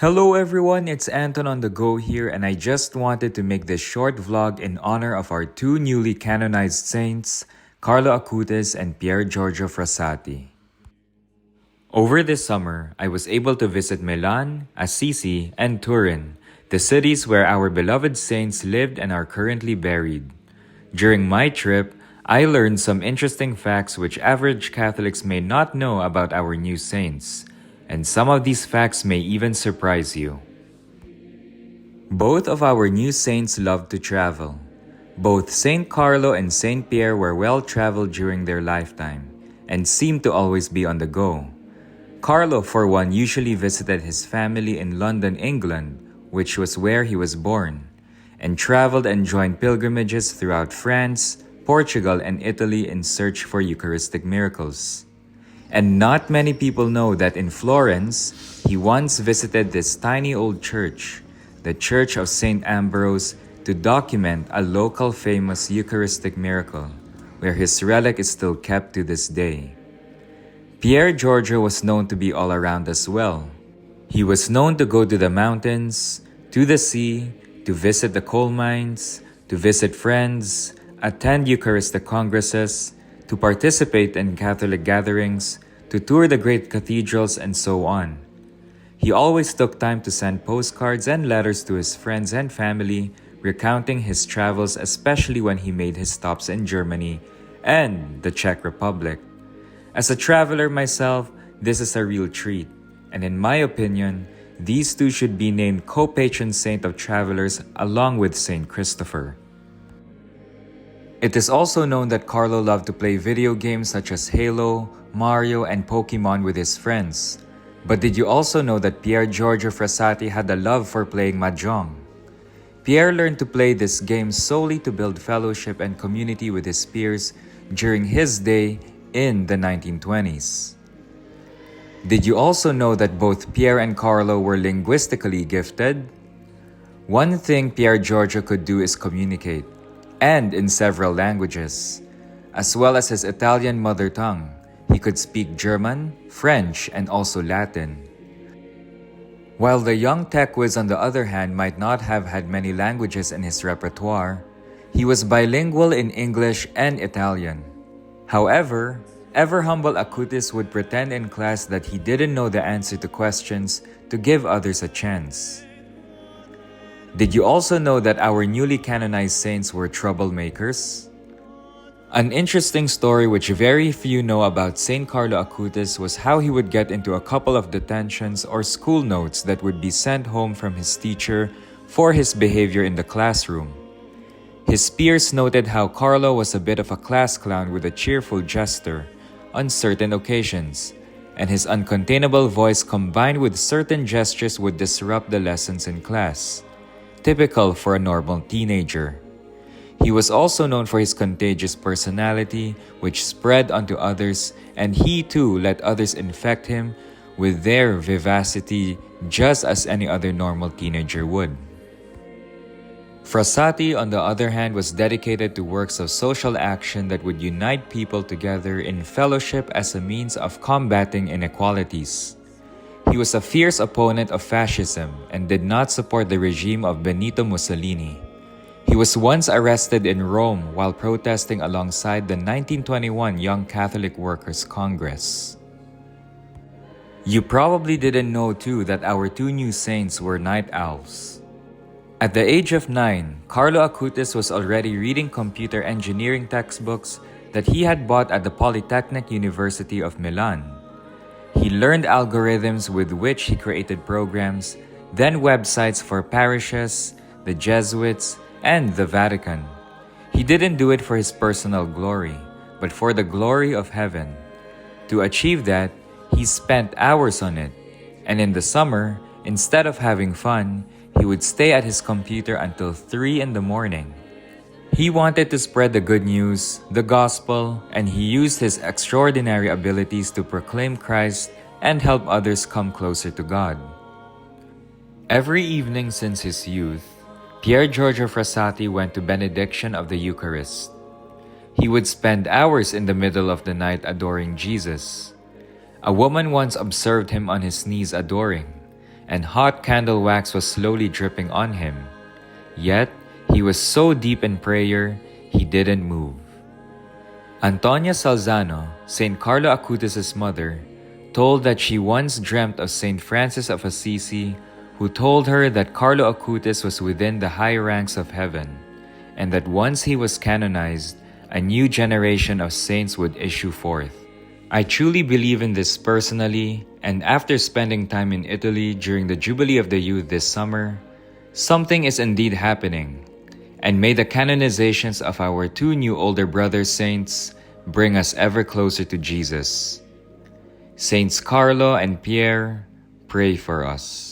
Hello everyone, it's Anton on the go here, and I just wanted to make this short vlog in honor of our two newly canonized saints, Carlo Acutis and Pier Giorgio Frassati. Over this summer, I was able to visit Milan, Assisi, and Turin, the cities where our beloved saints lived and are currently buried. During my trip, I learned some interesting facts which average Catholics may not know about our new saints. And some of these facts may even surprise you. Both of our new saints loved to travel. Both Saint Carlo and Saint Pier were well-traveled during their lifetime and seemed to always be on the go. Carlo, for one, usually visited his family in London, England, which was where he was born, and traveled and joined pilgrimages throughout France, Portugal, and Italy in search for Eucharistic miracles. And not many people know that in Florence, he once visited this tiny old church, the Church of St. Ambrose, to document a local famous Eucharistic miracle, where his relic is still kept to this day. Pier Giorgio was known to be all around as well. He was known to go to the mountains, to the sea, to visit the coal mines, to visit friends, attend Eucharistic congresses, to participate in Catholic gatherings, to tour the great cathedrals, and so on. He always took time to send postcards and letters to his friends and family, recounting his travels, especially when he made his stops in Germany and the Czech Republic. As a traveler myself, this is a real treat, and in my opinion, these two should be named co-patron saint of travelers along with Saint Christopher. It is also known that Carlo loved to play video games such as Halo, Mario, and Pokemon with his friends. But did you also know that Pier Giorgio Frassati had a love for playing mahjong? Pier learned to play this game solely to build fellowship and community with his peers during his day in the 1920s. Did you also know that both Pier and Carlo were linguistically gifted? One thing Pier Giorgio could do is communicate, and in several languages. As well as his Italian mother tongue, he could speak German, French, and also Latin. While the young tech whiz, on the other hand, might not have had many languages in his repertoire, he was bilingual in English and Italian. However, ever humble Acutis would pretend in class that he didn't know the answer to questions to give others a chance. Did you also know that our newly canonized saints were troublemakers? An interesting story which very few know about Saint Carlo Acutis was how he would get into a couple of detentions or school notes that would be sent home from his teacher for his behavior in the classroom. His peers noted how Carlo was a bit of a class clown with a cheerful jester on certain occasions, and his uncontainable voice combined with certain gestures would disrupt the lessons in class, typical for a normal teenager. He was also known for his contagious personality, which spread onto others, and he too let others infect him with their vivacity just as any other normal teenager would. Frassati, on the other hand, was dedicated to works of social action that would unite people together in fellowship as a means of combating inequalities. He was a fierce opponent of fascism and did not support the regime of Benito Mussolini. He was once arrested in Rome while protesting alongside the 1921 Young Catholic Workers' Congress. You probably didn't know too that our two new saints were night owls. At the age of 9, Carlo Acutis was already reading computer engineering textbooks that he had bought at the Polytechnic University of Milan. He learned algorithms with which he created programs, then websites for parishes, the Jesuits, and the Vatican. He didn't do it for his personal glory, but for the glory of heaven. To achieve that, he spent hours on it, and in the summer, instead of having fun, he would stay at his computer until 3 in the morning. He wanted to spread the good news, the gospel, and he used his extraordinary abilities to proclaim Christ and help others come closer to God. Every evening since his youth, Pier Giorgio Frassati went to benediction of the Eucharist. He would spend hours in the middle of the night adoring Jesus. A woman once observed him on his knees adoring, and hot candle wax was slowly dripping on him. Yet, he was so deep in prayer, he didn't move. Antonia Salzano, St. Carlo Acutis' mother, told that she once dreamt of St. Francis of Assisi, who told her that Carlo Acutis was within the high ranks of heaven, and that once he was canonized, a new generation of saints would issue forth. I truly believe in this personally, and after spending time in Italy during the Jubilee of the Youth this summer, something is indeed happening, and may the canonizations of our two new older brother saints bring us ever closer to Jesus. Saints Carlo and Pier, pray for us.